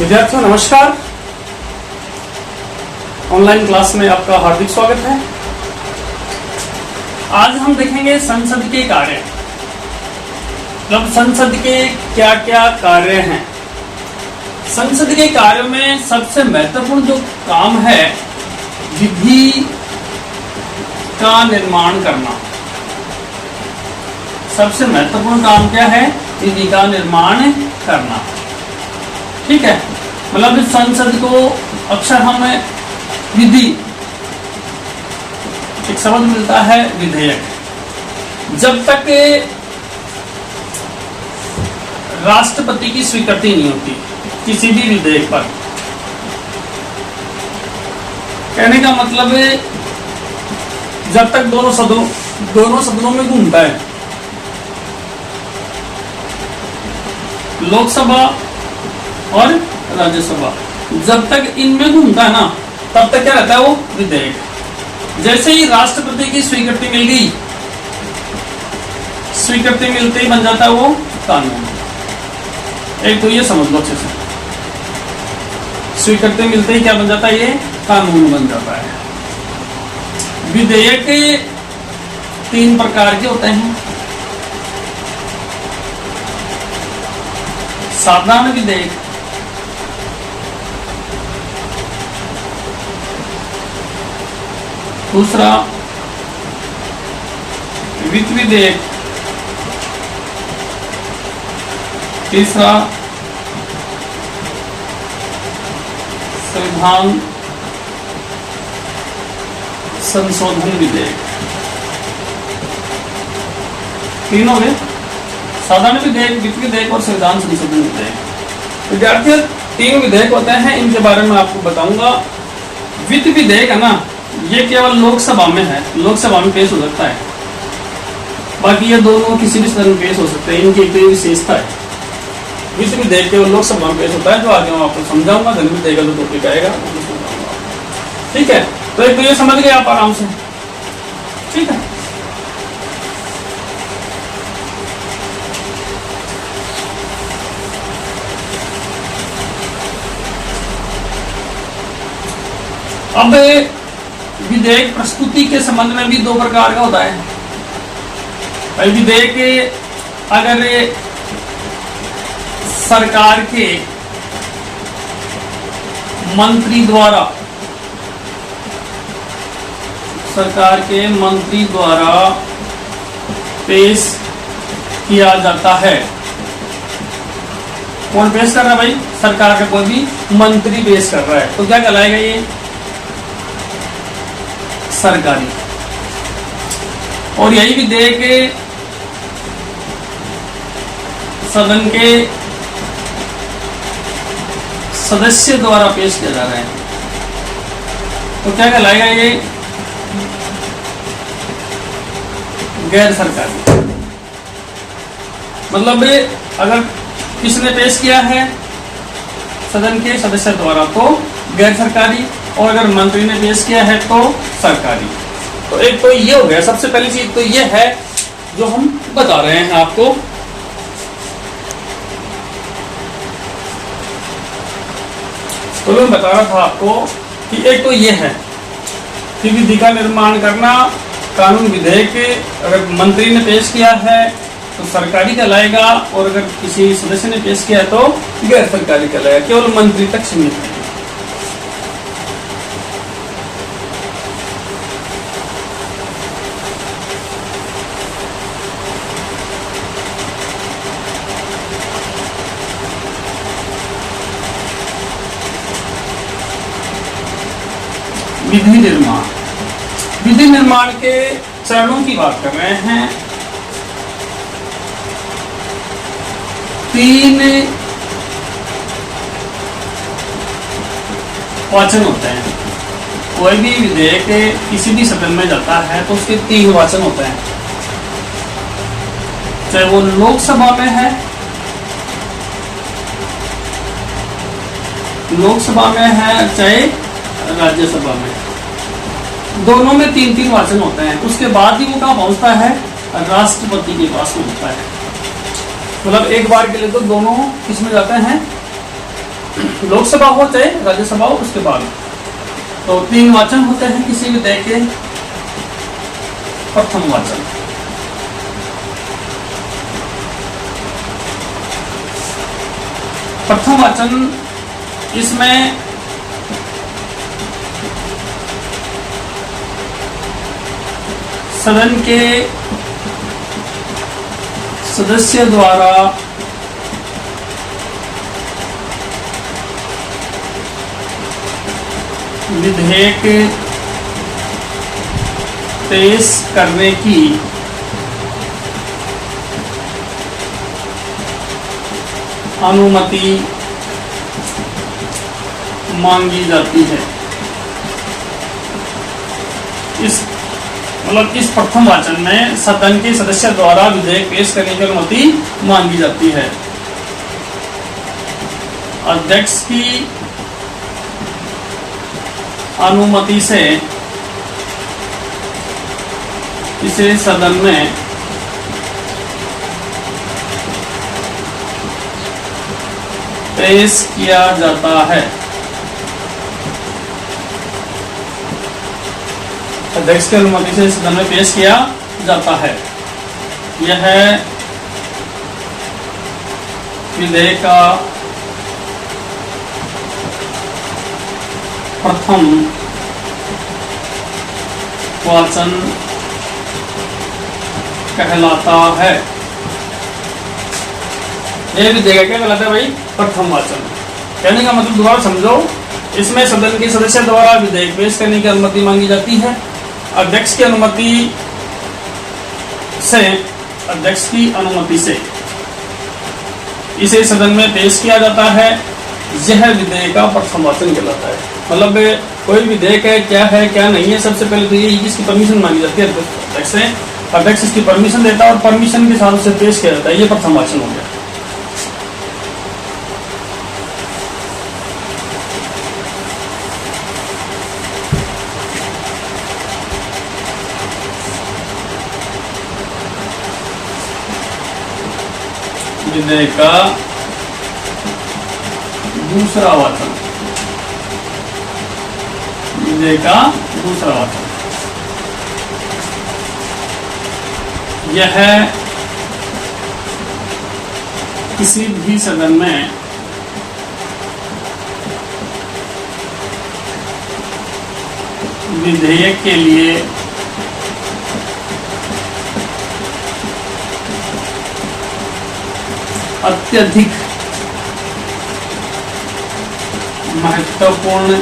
विद्यार्थियों नमस्कार। Online class में आपका हार्दिक स्वागत है। आज हम देखेंगे संसद के कार्य, मतलब संसद के क्या क्या कार्य हैं। संसद के कार्यों में सबसे महत्वपूर्ण जो काम है विधि का निर्माण करना। सबसे महत्वपूर्ण काम क्या है? विधि का निर्माण करना। ठीक है, मतलब इस संसद को अक्सर हमें विधि एक शब्द मिलता है विधेयक। जब तक राष्ट्रपति की स्वीकृति नहीं होती किसी भी विधेयक पर, कहने का मतलब है जब तक दोनों सदनों में घूमता है, लोकसभा और राज्यसभा, जब तक इनमें घूमता है ना, तब तक क्या रहता है? वो विधेयक। जैसे ही राष्ट्रपति की स्वीकृति मिल गई, स्वीकृति मिलते ही बन जाता है वो कानून। एक तो ये समझ लो अच्छे से, स्वीकृति मिलते ही क्या बन जाता है? ये कानून बन जाता है। विधेयक 3 प्रकार के होते हैं। साधारण विधेयक, दूसरा वित्त विधेयक, तीसरा संविधान संशोधन विधेयक। तीनों में साधारण विधेयक, वित्त विधेयक और संविधान संशोधन विधेयक। विद्यार्थियों 3 विधेयक होते हैं, इनके बारे में आपको बताऊंगा। वित्त विधेयक है ना, ये केवल लोकसभा में है, लोकसभा में पेश हो सकता है। बाकी ये दोनों किसी भी सदन में पेश हो सकते हैं। इनकी एक विशेषता है, वित्त विधेयक केवल लोकसभा में पेश होता है, जो आगे मैं आपको समझाऊंगा। धन विधेयक का जो टॉपिक आएगा वो समझाऊंगा। ठीक है, तो एक तो ये समझ गए आप आराम से। ठीक है, अब विधेयक प्रस्तुति के संबंध में भी 2 प्रकार का होता है। विधेयक अगर सरकार के मंत्री द्वारा पेश किया जाता है। कौन पेश कर रहा है भाई? सरकार का कोई भी मंत्री पेश कर रहा है, तो क्या कहलाएगा? ये सरकारी। और यही विधेयक सदन के सदस्य द्वारा पेश किया जा रहा है, तो क्या कहलाएगा? ये गैर सरकारी। मतलब अगर किसने पेश किया है? सदन के सदस्य द्वारा, तो गैर सरकारी, और अगर मंत्री ने पेश किया है तो सरकारी। तो एक तो ये हो गया। सबसे पहली चीज तो ये है जो हम बता रहे हैं आपको। तो मैं बता रहा था आपको कि एक तो ये है कि विधि का निर्माण करना। कानून विधेयक अगर मंत्री ने पेश किया है तो सरकारी कहलाएगा, और अगर किसी सदस्य ने पेश किया है तो गैर सरकारी कहलाएगा। केवल मंत्री तक सीमित है। विधि निर्माण के चरणों की बात कर रहे हैं। 3 वाचन होते हैं। कोई भी विधेयक किसी भी सदन में जाता है तो उसके 3 वाचन होते हैं, चाहे वो लोकसभा में है, चाहे राज्यसभा में। दोनों में 3-3 वाचन होते हैं। उसके बाद ही वो कहाँ पहुंचता है? राष्ट्रपति के पास पहुंचता है। मतलब एक बार के लिए तो दोनों किसमें जाते हैं? लोकसभा हो चाहे राज्यसभा हो, उसके बाद तो 3 वाचन होते हैं किसी विधेयक के। प्रथम वाचन, प्रथम वाचन इसमें सदन के सदस्य द्वारा विधेयक पेश करने की अनुमति मांगी जाती है। इस मतलब इस प्रथम वाचन में सदन के सदस्य द्वारा विधेयक पेश करने की अनुमति मांगी जाती है। अध्यक्ष की अनुमति से इसे सदन में पेश किया जाता है। अध्यक्ष की अनुमति से सदन में पेश किया जाता है। यह विधेयक का प्रथम वाचन कहलाता है। यह विधेयक क्या कहलाता है भाई? प्रथम वाचन। कहने का मतलब दोबारा समझो, इसमें सदन के सदस्य द्वारा विधेयक पेश करने की अनुमति मांगी जाती है। अध्यक्ष की अनुमति से इसे सदन में पेश किया जाता है। यह विधेयक का प्रथम वाचन कहलाता है। मतलब कोई विधेयक है क्या नहीं है, सबसे पहले तो ये इसकी परमिशन मांगी जाती है अध्यक्ष से। अध्यक्ष इसकी परमिशन देता है और परमिशन के साथ उसे पेश किया जाता है। ये प्रथम वाचन हो गया। विधेयक का दूसरा वाचन, विधेयक का दूसरा वाचन, यह किसी भी सदन में विधेयक के लिए अत्यधिक महत्वपूर्ण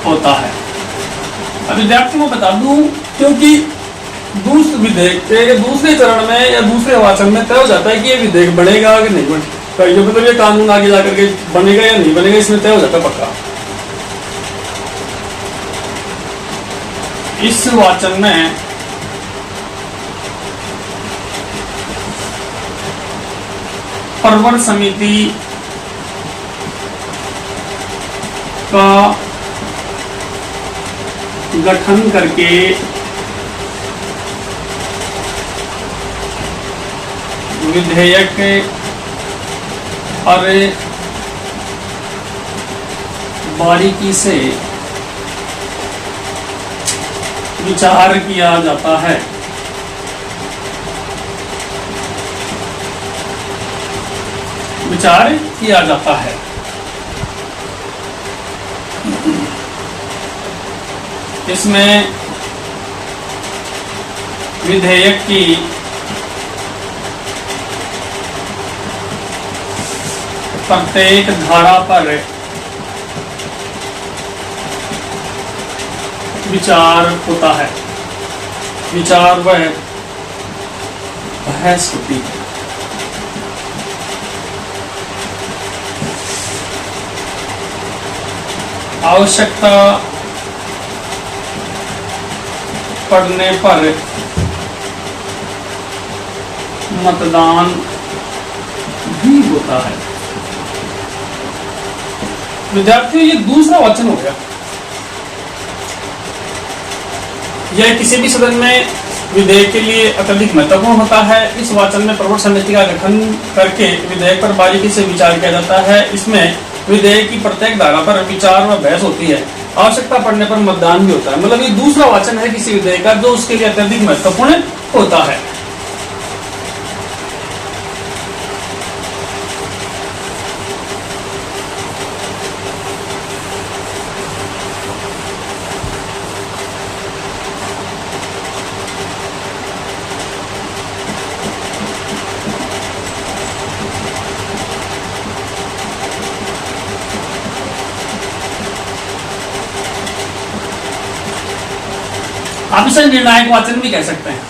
होता है। अब विद्यार्थियों को बता दूं, क्योंकि दूसरे विधेयक के दूसरे चरण में या दूसरे वाचन में तय हो जाता है कि ये विधेयक बनेगा कि नहीं बनेगा, ये मतलब ये कानून आगे जाकर के बनेगा या नहीं बनेगा, इसमें तय हो जाता है पक्का। इस वाचन में प्रवर समिति का गठन करके विधेयक पर बारीकी से विचार किया जाता है। विचार किया जाता है। इसमें विधेयक की प्रत्येक धारा पर विचार होता है। विचार व बहस होती है। आवश्यकता पड़ने पर मतदान भी होता है। विद्यार्थियों, ये दूसरा वाचन हो गया। यह किसी भी सदन में विधेयक के लिए अत्यधिक महत्वपूर्ण होता है। इस वाचन में प्रवृत्त समिति का गठन करके विधेयक पर बारीकी से विचार किया जाता है। इसमें विधेयक की प्रत्येक धारा पर विचार व बहस होती है। आवश्यकता पड़ने पर मतदान भी होता है। मतलब ये दूसरा वाचन है किसी विधेयक का जो उसके लिए अत्यधिक महत्वपूर्ण होता है। आप इसे निर्णायक वाचन भी कह सकते हैं।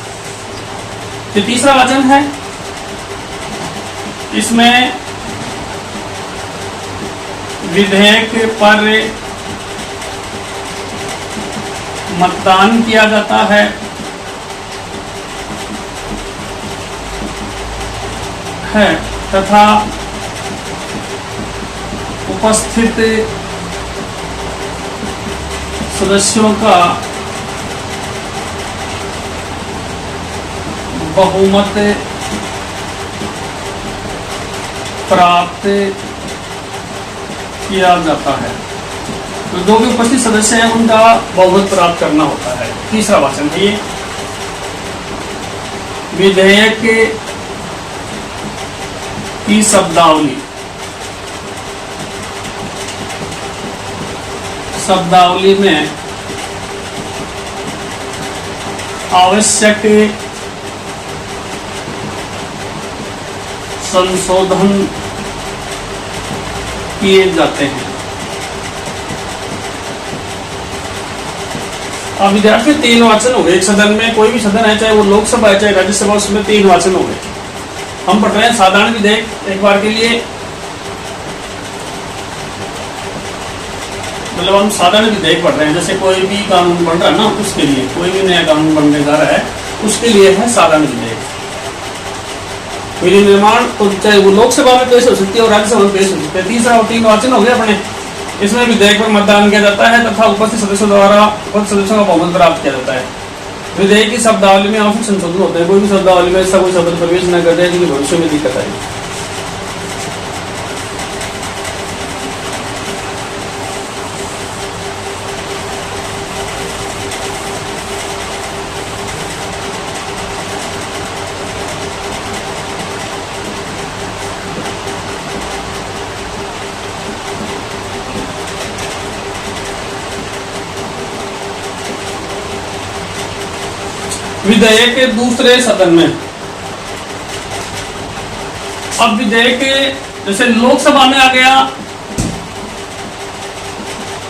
ये तीसरा वाचन है। इसमें विधेयक पर मतदान किया जाता है। तथा उपस्थित सदस्यों का बहुमत प्राप्त किया जाता है। तो जो भी उपस्थित सदस्य हैं उनका बहुमत प्राप्त करना होता है। तीसरा वाचन है ये। विधेयक की शब्दावली में आवश्यक संशोधन किए जाते हैं। अब विद्यार्थी 3 वाचन हो गए एक सदन में। कोई भी सदन है, चाहे वो लोकसभा है चाहे राज्यसभा, उसमें 3 वाचन हो गए। हम पढ़ रहे हैं साधारण विधेयक एक बार के लिए। मतलब हम साधारण विधेयक पढ़ रहे हैं, जैसे कोई भी कानून बन रहा है ना, उसके लिए कोई भी नया कानून बनने जा रहा है उसके लिए है साधारण विधेयक। विधि निर्माण तो चाहे वो लोकसभा में पेश हो सकती है और राज्यसभा में पेश हो सकती है। तीसरा और 3 वाचन हो गए अपने। इसमें विधेयक पर मतदान किया जाता है तथा उपस्थित सदस्यों द्वारा उपस्थित सदस्यों का बहुमत प्राप्त किया जाता है। विधेयक की शब्दावली में आवश्यक संशोधन होते हैं। कोई भी शब्दावली में ऐसा कोई शब्द प्रवेश न कर दे जिसकी भविष्य में दिक्कत आएगी। विधेयक के दूसरे सदन में। अब विधेयक जैसे लोकसभा में आ गया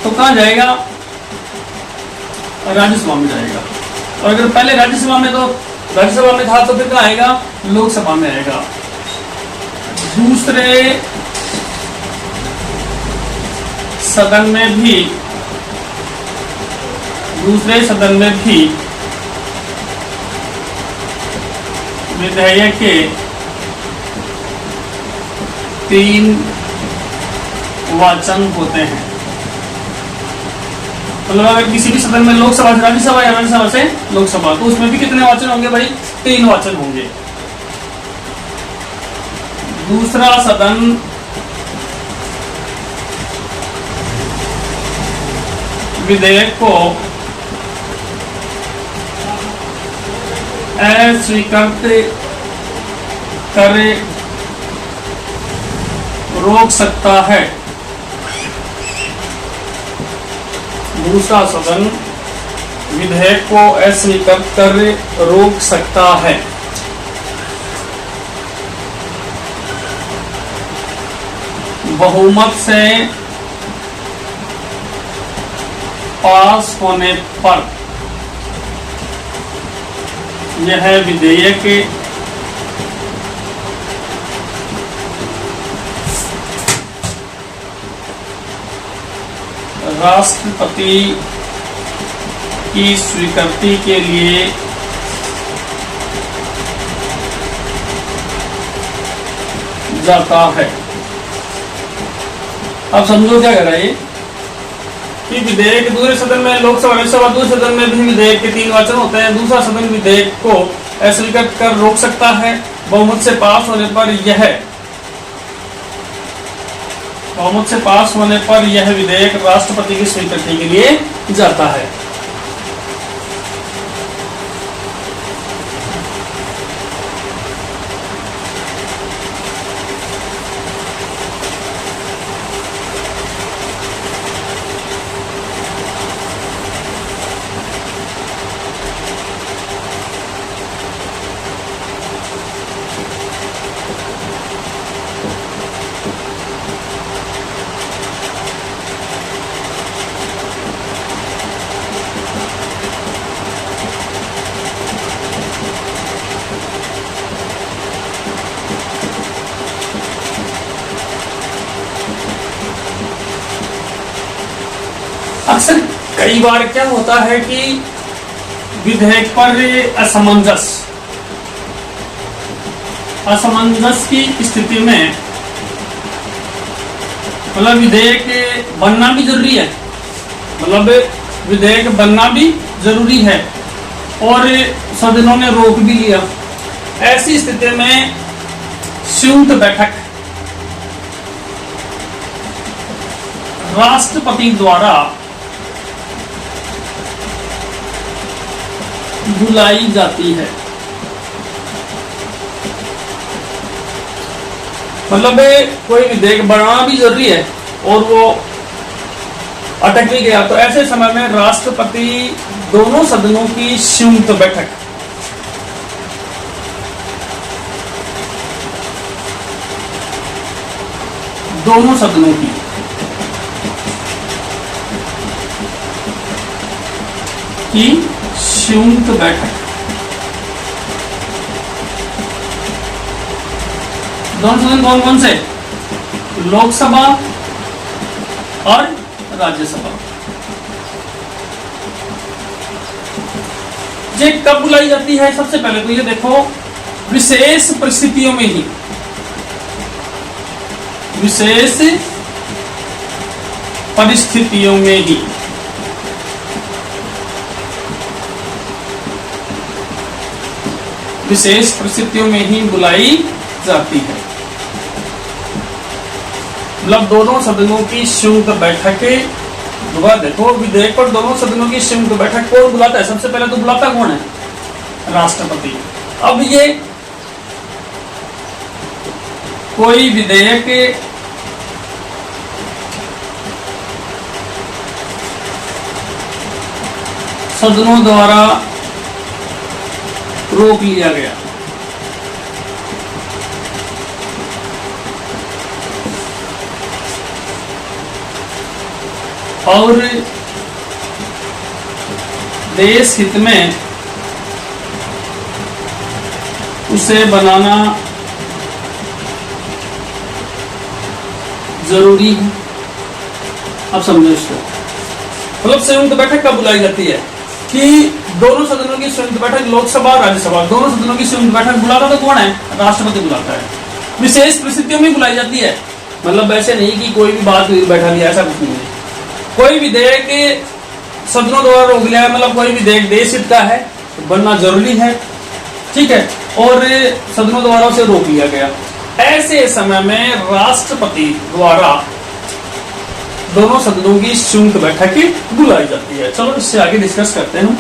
तो कहां जाएगा? राज्यसभा में जाएगा। और अगर पहले राज्यसभा में तो राज्यसभा में था तो फिर कहां आएगा? लोकसभा में आएगा। दूसरे सदन में भी विधेयक के 3 वाचन होते हैं। मतलब अगर किसी भी सदन में लोकसभा से राज्यसभा या राज्यसभा से लोकसभा, तो उसमें भी कितने वाचन होंगे भाई? 3 वाचन होंगे। दूसरा सदन विधेयक को अस्वीकृत करे रोक सकता है। दूसरा सदन विधेयक को अस्वीकृत कर रोक सकता है। बहुमत से पास होने पर यह विधेयक राष्ट्रपति की स्वीकृति के लिए जाता है। अब समझो क्या कर रहा है ये? कि विधेयक दूसरे सदन में, लोकसभा राज्यसभा दूसरे सदन में भी विधेयक के 3 वाचन होते हैं। दूसरा सदन विधेयक को अस्वीकृत कर रोक सकता है। बहुमत से पास होने पर यह विधेयक राष्ट्रपति की स्वीकृति के लिए जाता है। अक्सर कई बार क्या होता है कि विधेयक पर असमंजस की स्थिति में, मतलब विधेयक बनना भी जरूरी है, और सदनों ने रोक भी लिया। ऐसी स्थिति में संयुक्त बैठक राष्ट्रपति द्वारा बुलाई जाती है। मतलब कोई विधेयक बनाना भी जरूरी है और वो अटक भी गया, तो ऐसे समय में राष्ट्रपति दोनों सदनों की संयुक्त बैठक दोनों सदनों की संयुक्त बैठक, दोनों सदन कौन कौन से? लोकसभा और राज्यसभा। ये कब बुलाई जाती है? सबसे पहले तो ये देखो, विशेष परिस्थितियों में ही, विशेष परिस्थितियों में ही बुलाई जाती है। मतलब दोनों सदनों की संयुक्त बैठक, देखो विधेयक पर दोनों सदनों की संयुक्त बैठक कौन बुलाता है? सबसे पहले तो बुलाता कौन है? राष्ट्रपति। अब ये कोई विधेयक सदनों द्वारा रोक लिया गया, और देश हित में उसे बनाना जरूरी है। अब समझो इसको, मतलब संयुक्त बैठक कब बुलाई जाती है कि दोनों सदनों की संयुक्त बैठक, लोकसभा और राज्यसभा दोनों सदनों की संयुक्त बैठक बुलाता तो कौन है? राष्ट्रपति बुलाता है। विशेष परिस्थितियों में बुलाई जाती है, मतलब ऐसे नहीं कि कोई भी बात बैठा दिया, ऐसा कुछ नहीं है। कोई विधेयक सदनों द्वारा रोक लिया है, मतलब कोई विधेयक देश हित का है तो बनना जरूरी है, ठीक है, और सदनों द्वारा उसे रोक लिया गया। ऐसे समय में राष्ट्रपति द्वारा दोनों सदनों की संयुक्त बैठक बुलाई जाती है। चलो इससे आगे डिस्कस करते हैं।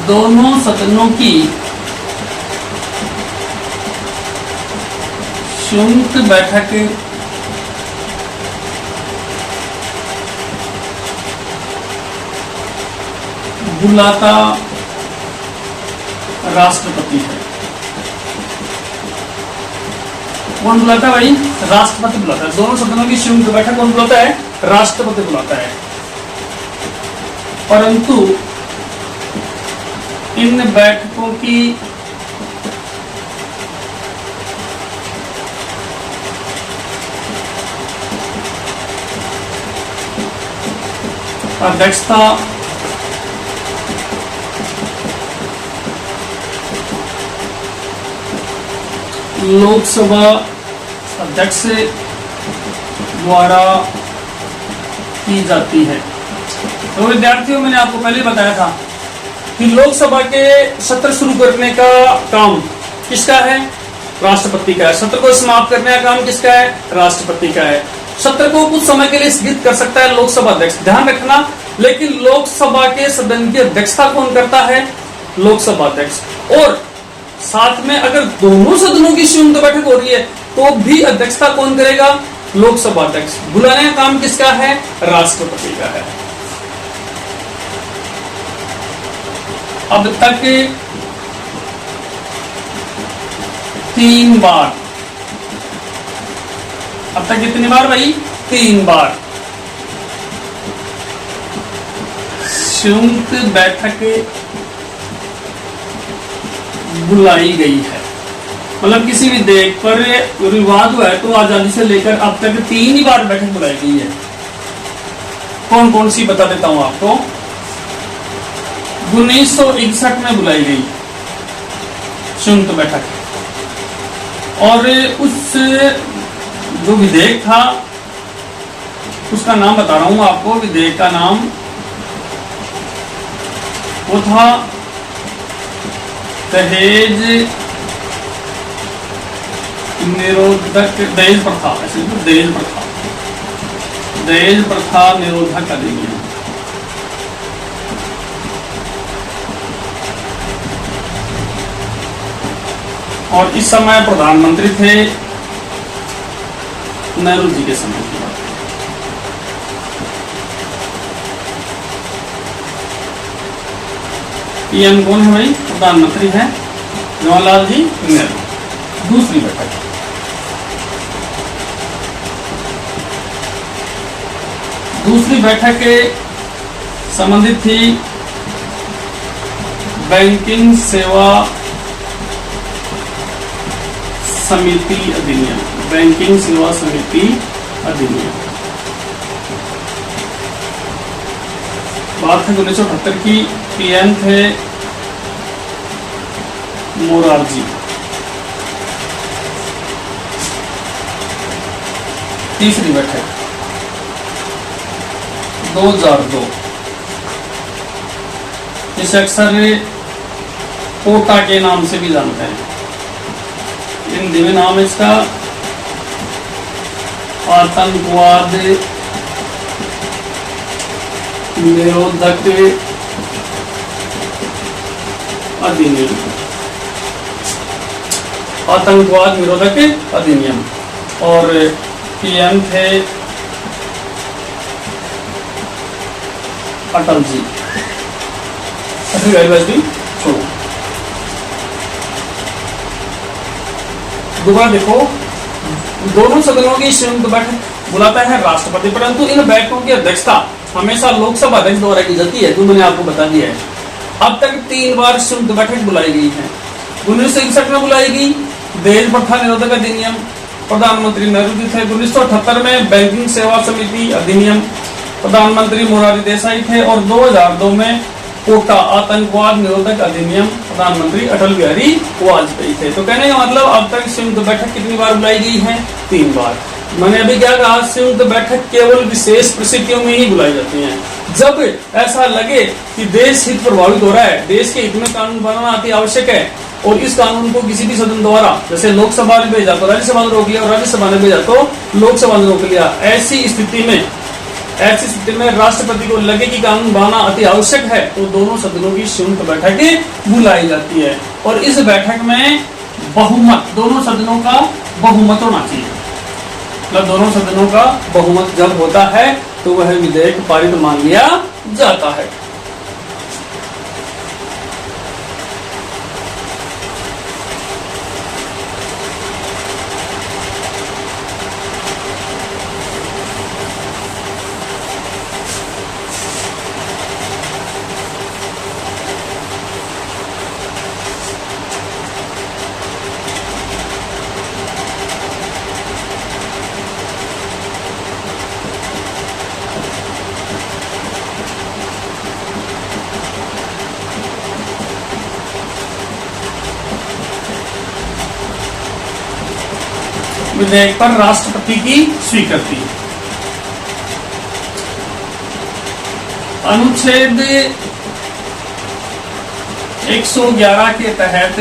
दोनों सदनों की संयुक्त बैठक बुलाता राष्ट्रपति है। कौन बुलाता है भाई? राष्ट्रपति बुलाता है। दोनों सदनों की संयुक्त बैठक कौन बुलाता है? राष्ट्रपति बुलाता है। परंतु इन बैठकों की अध्यक्षता लोकसभा अध्यक्ष द्वारा की जाती है। तो विद्यार्थियों, मैंने आपको पहले बताया था कि लोकसभा के सत्र शुरू करने का काम किसका है? राष्ट्रपति का है। सत्र को समाप्त करने का काम किसका है? राष्ट्रपति का है। सत्र को कुछ समय के लिए स्थगित कर सकता है लोकसभा अध्यक्ष, ध्यान रखना। लेकिन लोकसभा के सदन की अध्यक्षता कौन करता है? लोकसभा अध्यक्ष। और साथ में अगर दोनों सदनों की संयुक्त बैठक हो रही है तो भी अध्यक्षता कौन करेगा? लोकसभा अध्यक्ष। बुलाने का काम किसका है? राष्ट्रपति का है। अब तक 3 बार, अब तक कितनी बार भाई? 3 बार संयुक्त बैठक बुलाई गई है। मतलब किसी विधेयक पर विवाद हुआ है तो आजादी से लेकर अब तक 3 ही बार बैठक बुलाई गई है। कौन कौन सी बता देता हूं आपको। 1961 में बुलाई गई संयुक्त बैठक, और उस जो विधेयक था उसका नाम बता रहा हूं आपको। विधेयक का नाम वो था दहेज निरोधक, दहेज प्रथा, दहेज प्रथा निरोधक अधिनियम। और इस समय प्रधानमंत्री थे नेहरू जी के समय की बात। पीएम कौन है भाई? प्रधानमंत्री है जवाहरलाल जी नेहरू। दूसरी बैठक, दूसरी बैठक संबंधित थी बैंकिंग सेवा समिति अधिनियम, बैंकिंग सेवा समिति अधिनियम। बात है 1978 की। पीएम थे मोरारजी। तीसरी बैठक 2002, इसे अक्सर कोटा के नाम से भी जानते हैं। हिंदी में नाम इसका आतंकवाद निरोधक अधिनियम, आतंकवाद निरोधक अधिनियम। और पीएम थे अटल जी। छोड़ो, दोबारा देखो, दोनों सदनों की संयुक्त बैठक बुलाता है राष्ट्रपति, परंतु इन बैठकों की अध्यक्षता हमेशा लोकसभा अध्यक्ष द्वारा की जाती है, जो मैंने आपको बता दिया है। अब तक 3 बार संयुक्त बैठक बुलाई गई है। 1961 में बुलाई गई दहेज प्रथा निरोधक अधिनियम, प्रधानमंत्री नेहरू जी थे। 1978 में बैंकिंग सेवा समिति अधिनियम, प्रधानमंत्री मोरारजी देसाई थे। और 2002 में कोटा आतंकवाद निरोधक अधिनियम, प्रधानमंत्री अटल बिहारी वाजपेयी थे। तो कहने का मतलब अब तक संयुक्त बैठक कितनी बार बुलाई गई है? 3 बार। मैंने अभी क्या कहा? संयुक्त बैठक केवल विशेष परिस्थितियों में ही बुलाई जाती है, जब ऐसा लगे कि देश हित प्रभावित हो रहा है, देश के हित में कानून बनाना अति आवश्यक है, और इस कानून को किसी भी सदन द्वारा, जैसे लोकसभा ने भेजा तो राज्यसभा ने रोक लिया, और राज्यसभा ने भेजा तो लोकसभा ने रोक लिया। ऐसी स्थिति में राष्ट्रपति को लगे कि कानून बनाना अति आवश्यक है, तो दोनों सदनों की संयुक्त बैठक बुलाई जाती है। और इस बैठक में बहुमत, दोनों सदनों का बहुमत होना चाहिए। मतलब दोनों सदनों का बहुमत जब होता है तो वह विधेयक पारित मान लिया जाता है। विधेयक पर राष्ट्रपति की स्वीकृति। अनुच्छेद 111 के तहत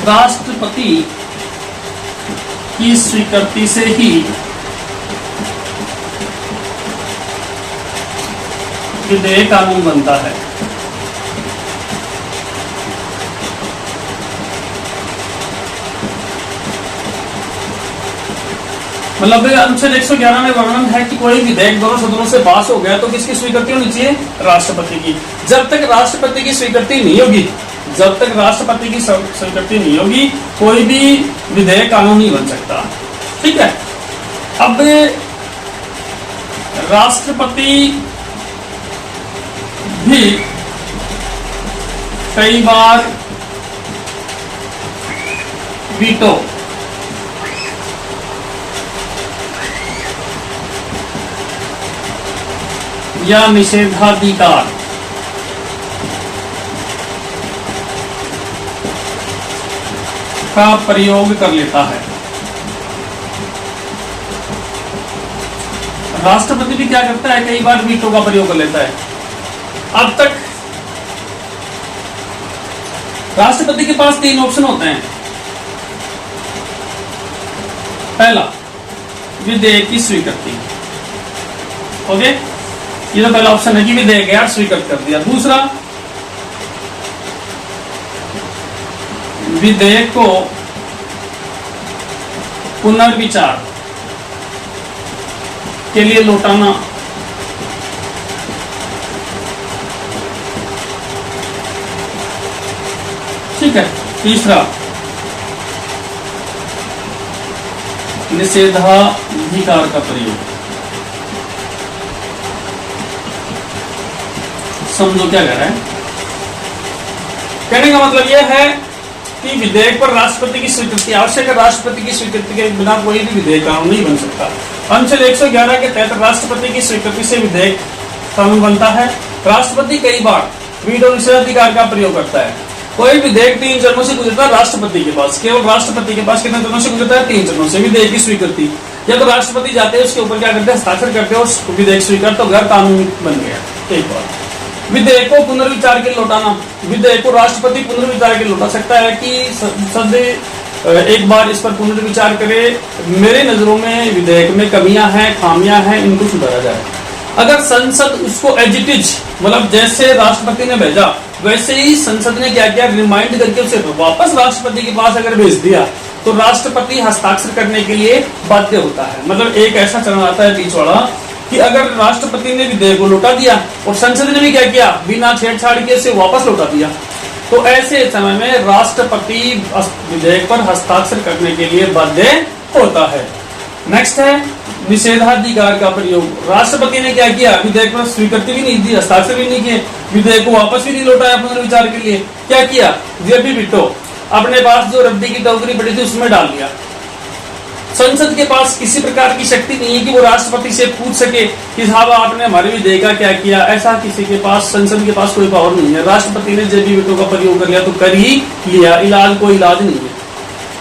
राष्ट्रपति की स्वीकृति से ही विधेयक कानून बनता है। मतलब अनुच्छेद 111 में वर्णन है कि कोई विधेयक दोनों सदनों से पास हो गया तो किसकी स्वीकृति होनी चाहिए? राष्ट्रपति की। जब तक राष्ट्रपति की स्वीकृति नहीं होगी, जब तक राष्ट्रपति की स्वीकृति नहीं होगी, कोई भी विधेयक कानून नहीं बन सकता। ठीक है। अब राष्ट्रपति भी कई बार वीटो या निषेधाधिकार का प्रयोग कर लेता है। राष्ट्रपति भी क्या करता है? कई बार वीटो का प्रयोग कर लेता है। अब तक राष्ट्रपति के पास 3 ऑप्शन होते हैं। पहला, विधेयक की स्वीकृति। ओके, ये तो पहला ऑप्शन है कि विधेयक यार स्वीकृत कर दिया। दूसरा, विधेयक को पुनर्विचार के लिए लौटाना। ठीक है। तीसरा, निषेधाधिकार का प्रयोग। समझो क्या कह रहा है? कहने का मतलब यह है कि विधेयक पर राष्ट्रपति की स्वीकृति आवश्यक है। राष्ट्रपति की स्वीकृति के बिना कोई भी विधेयक कानून नहीं बन सकता। अनुच्छेद 111 के तहत राष्ट्रपति की स्वीकृति से विधेयक कानून बनता है। राष्ट्रपति कई बार वीटो निषेधाधिकार का प्रयोग करता है। कोई विधेयक 3 चरणों से गुजरता है राष्ट्रपति के पास। केवल राष्ट्रपति के पास कितने चरणों से गुजरता है? 3 चरणों से। विधेयक की स्वीकृति, जब तो राष्ट्रपति जाते हैं उसके ऊपर क्या करते हैं? हस्ताक्षर करते हैं और विधेयक स्वीकार तो गैर कानूनी बन गया। एक बार विधेयक को पुनर्विचार के लौटाना। विधेयक को राष्ट्रपति पुनर्विचार के लौटा सकता है कि संसद एक बार इस पर पुनर्विचार करे, मेरे नजरों में विधेयक में कमियां हैं, खामियां हैं, इनको सुधारा जाए। अगर संसद उसको एज इट इज, मतलब जैसे राष्ट्रपति ने भेजा वैसे ही संसद ने क्या किया, रिमाइंड करके उसे वापस राष्ट्रपति के पास अगर भेज दिया तो राष्ट्रपति हस्ताक्षर करने के लिए बाध्य होता है। मतलब एक ऐसा चरण आता है बीच वाला कि अगर राष्ट्रपति ने विधेयक को लौटा दिया और संसद ने भी क्या किया, बिना छेड़छाड़ के उसे वापस लौटा दिया, तो ऐसे समय में राष्ट्रपति विधेयक पर हस्ताक्षर करने के लिए बाध्य होता है। नेक्स्ट है निषेधाधिकार का प्रयोग। राष्ट्रपति ने क्या किया? विधेयक पर स्वीकृति भी नहीं दी, हस्ताक्षर भी नहीं किए, विधेयक को वापस भी नहीं लौटाया पुनर्विचार के लिए। क्या किया? जब भी वीटो अपने पास जो रद्दी की टोकरी पड़ी थी उसमें डाल दिया। संसद के पास किसी प्रकार की शक्ति नहीं है कि वो राष्ट्रपति से पूछ सके कि साहब आपने हमारे विधेयक का क्या किया। ऐसा किसी के पास, संसद के पास कोई पावर नहीं है। राष्ट्रपति ने जब भी वीटो का प्रयोग कर लिया तो कर ही लिया, कोई इलाज नहीं है।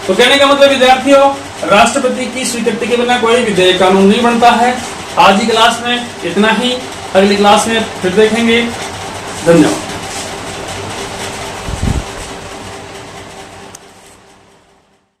तो कहने का मतलब विद्यार्थियों, राष्ट्रपति की स्वीकृति के बिना कोई विधेयक कानून नहीं बनता है। आज की क्लास में इतना ही, अगली क्लास में फिर देखेंगे। धन्यवाद।